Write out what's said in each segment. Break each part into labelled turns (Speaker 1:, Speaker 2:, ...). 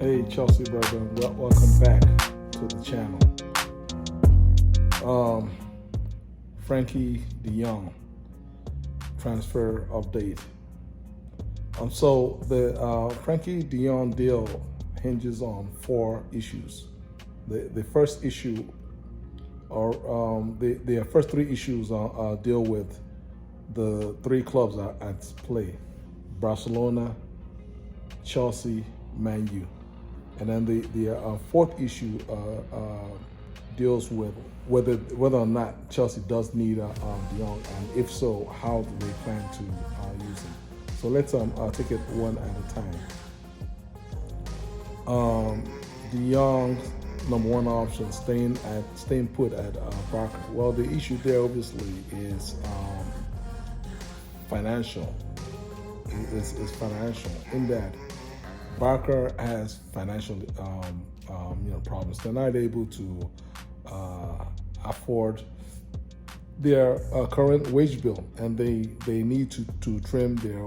Speaker 1: Hey Chelsea brother, welcome back to the channel. Frenkie de Jong transfer update. So the Frenkie de Jong deal hinges on 4 issues. The first issue, or the first 3 issues deal with the 3 clubs at play: Barcelona, Chelsea, Man U. And then the 4th issue deals with whether or not Chelsea does need de Jong, and if so, how do they plan to use him. So let's take it one at a time. De Jong's number 1 option, staying put at Barca. Well, the issue there obviously is financial. It's financial in that Barca has financial problems. They're not able to afford their current wage bill, and they need to trim their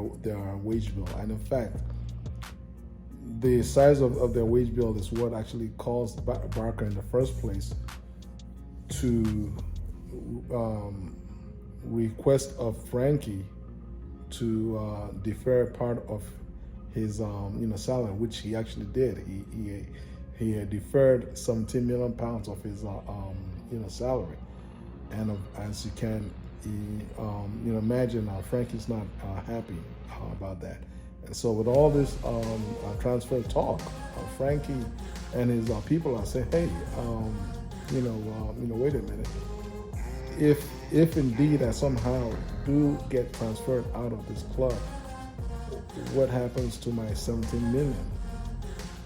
Speaker 1: wage bill. And in fact, the size of their wage bill is what actually caused Barca in the first place to request of Frenkie to defer part of his salary, which he actually did. He had deferred 17 million pounds of his salary, and as you can imagine, Frankie's not happy about that. And so with all this transfer talk, Frenkie and his people are saying, hey, wait a minute. If indeed I somehow do get transferred out of this club, what happens to my 17 million?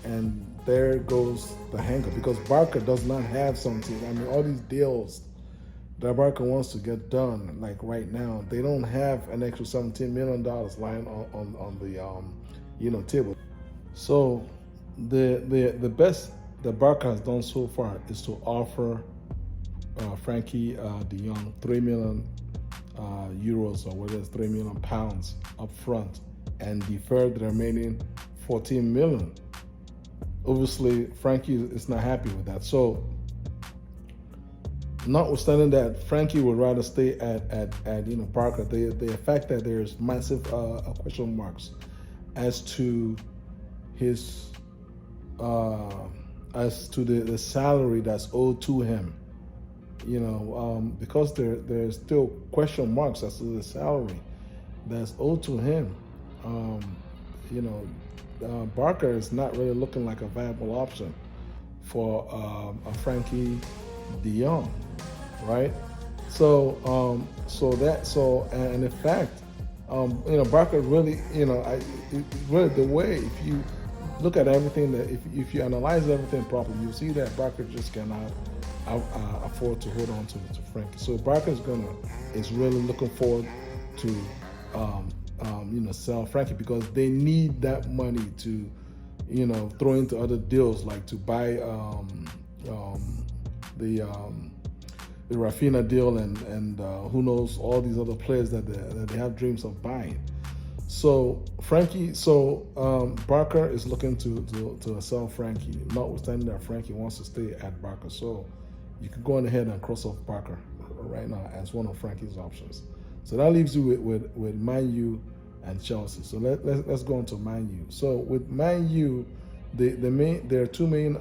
Speaker 1: And there goes the hangup, because Barca does not have 17. I mean, all these deals that Barca wants to get done, like right now, they don't have an extra $17 million lying on the table. So the best that Barca has done so far is to offer Frenkie de Jong 3 million euros, or whether it's 3 million pounds up front, and defer the remaining 14 million. Obviously, Frenkie is not happy with that. So, notwithstanding that, Frenkie would rather stay at Barca. The fact that there's massive question marks as to his the salary that's owed to him. Because there's still question marks as to the salary that's owed to him. Barca is not really looking like a viable option for a Frenkie de Jong, right? So and in fact, Barca really, really the way, if you look at everything, that if you analyze everything properly, you see that Barca just cannot afford to hold on to Frenkie. So Barca is really looking forward to sell Frenkie, because they need that money to throw into other deals, like to buy the Rafinha deal, and who knows, all these other players that they have dreams of buying. So Barca is looking to sell Frenkie, notwithstanding that Frenkie wants to stay at Barca. So you can go on ahead and cross off Barca right now as one of Frankie's options. So that leaves you with Man U and Chelsea. So let's go on to Man U. So with Man U, there are 2 main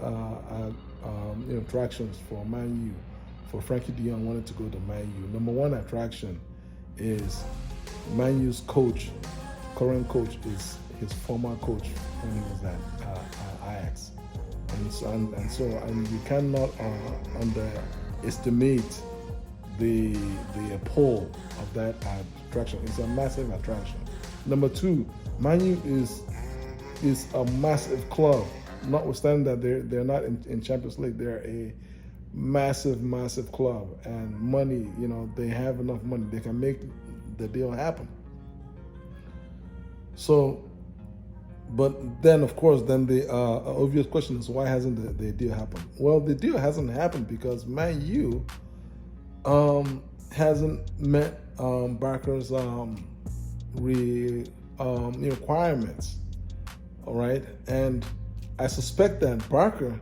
Speaker 1: attractions for Man U, for Frenkie de Jong wanted to go to Man U. Number 1 attraction is Man U's coach. Current coach is his former coach when he was at Ajax, and you cannot underestimate the pull of that attraction. It's a massive attraction. Number 2, Man U is a massive club. Notwithstanding that they're not in Champions League, they're a massive club, and money, they have enough money. They can make the deal happen. So, but then of course, the obvious question is, why hasn't the deal happened? Well, the deal hasn't happened because Man U hasn't met Barca's requirements. All right, and I suspect that Barker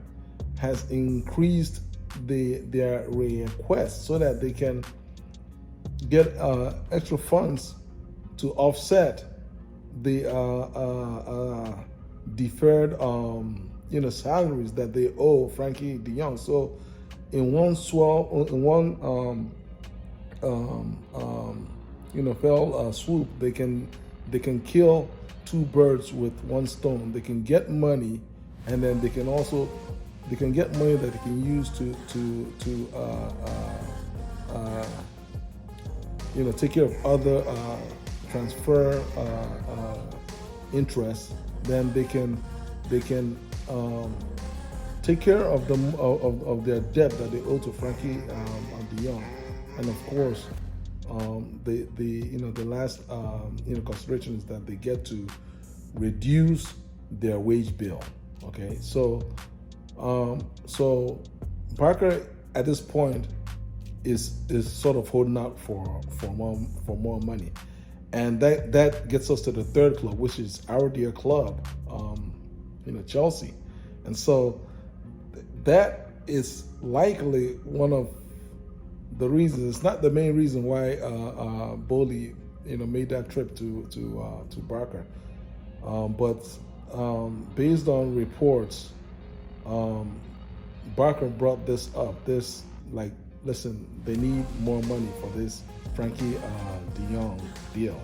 Speaker 1: has increased their request so that they can get extra funds to offset the deferred salaries that they owe Frenkie de Jong. So in one fell swoop, they can kill two birds with one stone. They can get money, and then they can get money that they can use to take care of other transfer interests. Then they can take care of them of their debt that they owe to Frenkie de Jong, and of course, the last consideration is that they get to reduce their wage bill. Okay, so Barker at this point is sort of holding out for more money, and that gets us to the third club, which is our dear club, Chelsea, and so that is likely one of the reasons. It's not the main reason why Boehly made that trip to Barker, but based on reports, Barker brought this up. Listen, they need more money for this Frenkie de Jong deal,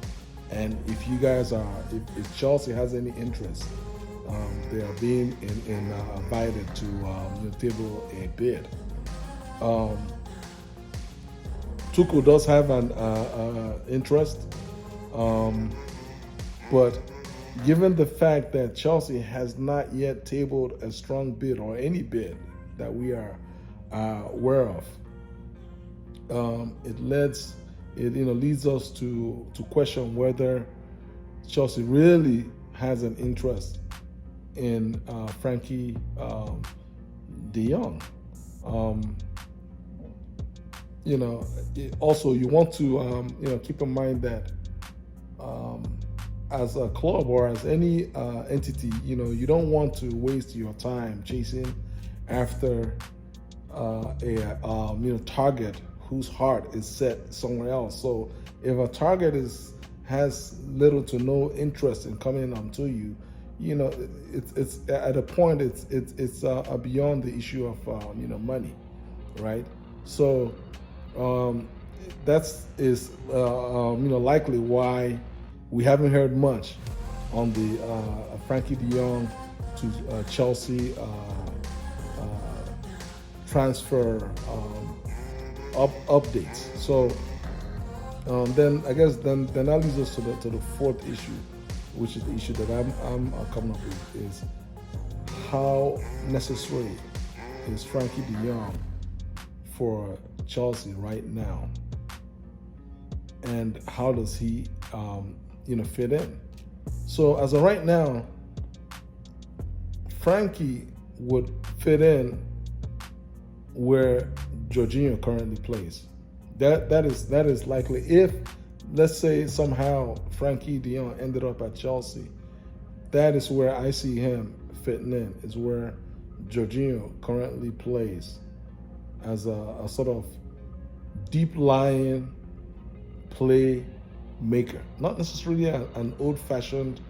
Speaker 1: and if you guys if Chelsea has any interest, they are being invited to table a bid. Tuchel does have an interest, but given the fact that Chelsea has not yet tabled a strong bid or any bid that we are aware of, it leads us to question whether Chelsea really has an interest in Frenkie de Jong. Also you want to keep in mind that as a club or as any entity, you don't want to waste your time chasing after a target whose heart is set somewhere else. So if a target has little to no interest in coming onto you, it's at a point it's beyond the issue of money, right? So that is likely why we haven't heard much on the Frenkie de Jong to Chelsea transfer updates. So then I guess then that leads us to the fourth issue, which is the issue that I'm coming up with, is how necessary is Frenkie de Jong for Chelsea right now, and how does he fit in? So as of right now, Frenkie would fit in where Jorginho currently plays. That is likely. If, let's say, somehow Frenkie de Jong ended up at Chelsea, that is where I see him fitting in, is where Jorginho currently plays, as a sort of deep-lying play maker, not necessarily an old-fashioned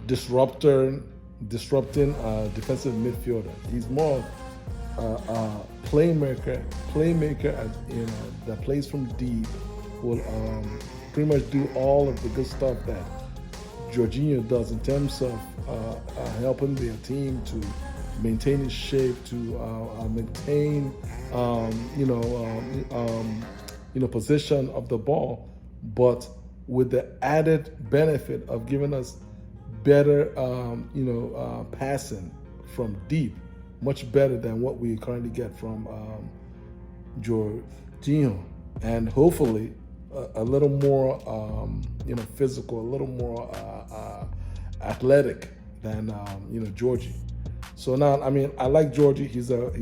Speaker 1: disrupting defensive midfielder. He's more playmaker that plays from deep, will pretty much do all of the good stuff that Jorginho does in terms of helping their team to maintain its shape, to maintain possession of the ball, but with the added benefit of giving us better passing from deep, much better than what we currently get from Jorginho, and hopefully a little more physical, a little more athletic than Georgie. So now, I like Georgie. He's a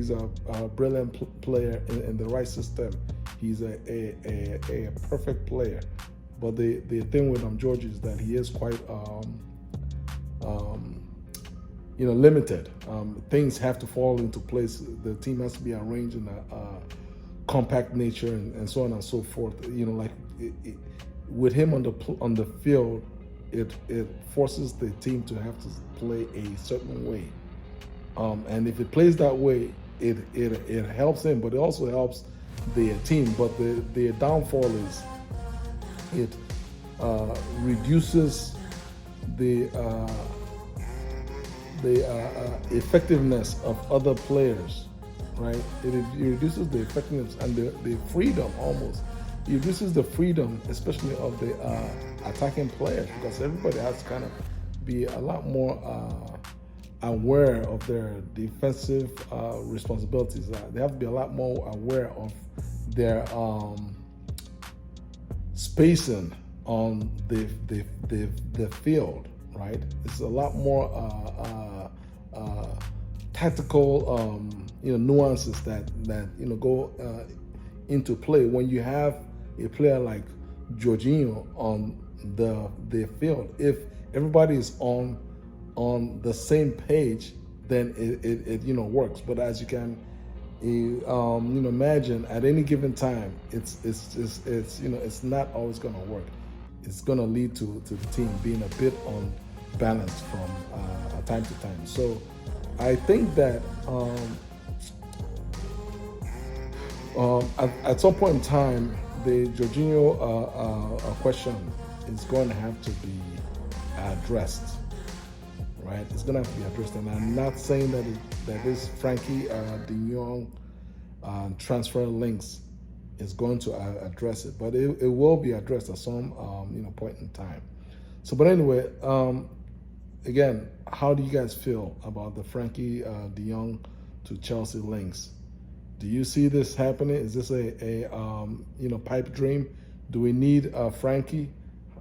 Speaker 1: brilliant player in the right system. He's a perfect player. But the thing with Georgie is that he is quite limited. Things have to fall into place. The team has to be arranged in a compact nature, and so on and so forth. With him on the field, it forces the team to have to play a certain way. And if it plays that way, it helps him, but it also helps the team. But the downfall is it reduces the effectiveness of other players, right? It reduces the effectiveness and the freedom almost. It reduces the freedom, especially of the attacking players, because everybody has to kind of be a lot more aware of their defensive responsibilities. They have to be a lot more aware of their spacing on the field, right? It's a lot more tactical, nuances that go into play when you have a player like Jorginho on the field. If everybody is on the same page, then it works. But as you can imagine, at any given time, it's not always going to work. It's going to lead to the team being a bit unbalanced from time to time. So I think that at some point in time, the Jorginho question is going to have to be addressed, right? It's going to have to be addressed, and I'm not saying that this Frenkie de Jong transfer links is going to address it, but it will be addressed at some point in time. So, but anyway, again, how do you guys feel about the Frenkie de Jong to Chelsea links? Do you see this happening? Is this a pipe dream? Do we need Frenkie?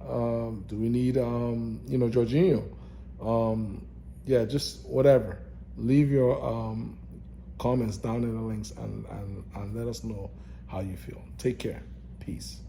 Speaker 1: Do we need Jorginho? Yeah, just whatever. Leave your comments down in the links and let us know how you feel. Take care. Peace.